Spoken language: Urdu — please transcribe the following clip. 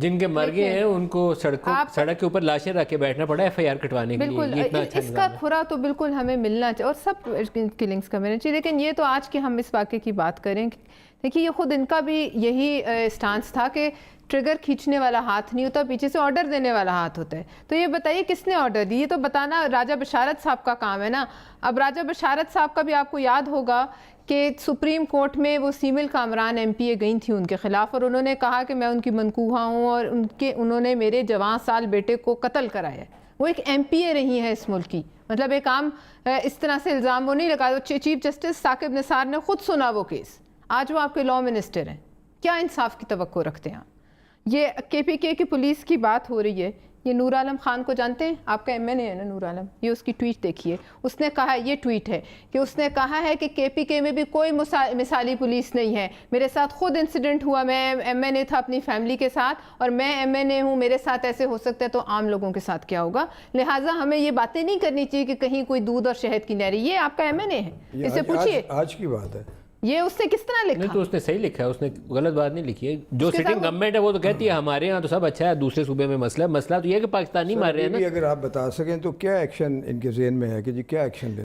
جن کے مر گئے ہیں ان کو سڑک کے اوپر لاشیں رکھ کے بیٹھنا پڑا ایف آئی آر کٹوانے کے لیے. بالکل اس کا پورا تو بالکل ہمیں ملنا چاہیے اور سب کلنگز کا ملنا چاہیے. لیکن یہ تو آج کے ہم اس واقعے کی بات کریں. دیکھیے یہ خود ان کا بھی یہی سٹانس تھا کہ ٹریگر کھینچنے والا ہاتھ نہیں ہوتا, پیچھے سے آرڈر دینے والا ہاتھ ہوتا ہے. تو یہ بتائیے کس نے آرڈر دی؟ یہ تو بتانا راجہ بشارت صاحب کا کام ہے نا. اب راجہ بشارت صاحب کا بھی آپ کو یاد ہوگا کہ سپریم کورٹ میں وہ سیمل کامران ایم پی اے گئی تھیں ان کے خلاف, اور انہوں نے کہا کہ میں ان کی منکوہا ہوں اور انہوں نے میرے جوان سال بیٹے کو قتل کرایا. وہ ایک ایم پی اے رہی ہیں اس ملک کی. مطلب ایک عام اس طرح سے الزام وہ نہیں لگا. چیف جسٹس ثاقب نثار نے خود سنا وہ کیس. آج وہ آپ کے لاء منسٹر ہیں. کیا انصاف کی توقع رکھتے ہیں؟ یہ کے پی کے کی پولیس کی بات ہو رہی ہے. یہ نور عالم خان کو جانتے ہیں؟ آپ کا ایم این اے ہے نا نور عالم. یہ اس کی ٹویٹ دیکھیے. اس نے کہا, یہ ٹویٹ ہے کہ اس نے کہا ہے کہ کے پی کے میں بھی کوئی مثالی پولیس نہیں ہے. میرے ساتھ خود انسیڈنٹ ہوا, میں ایم این اے تھا اپنی فیملی کے ساتھ, اور میں ایم این اے ہوں, میرے ساتھ ایسے ہو سکتا ہے تو عام لوگوں کے ساتھ کیا ہوگا. لہٰذا ہمیں یہ باتیں نہیں کرنی چاہیے کہ کہیں کوئی دودھ اور شہد کی نہری. یہ آپ کا ایم این اے ہے, اس سے پوچھیے. آج کی بات ہے. یہ اس نے کس طرح لکھا؟ نہیں تو اس نے صحیح لکھا ہے, اس نے غلط بات نہیں لکھی ہے. جو سٹنگ گورنمنٹ ہے وہ تو کہتی ہے ہمارے یہاں تو سب اچھا ہے, دوسرے صوبے میں مسئلہ ہے. مسئلہ تو یہ ہے کہ پاکستانی مار رہے ہیں نا. اگر آپ بتا سکیں تو کیا ایکشن ان کے ذہن میں ہے کہ جی کیا ایکشن لیں؟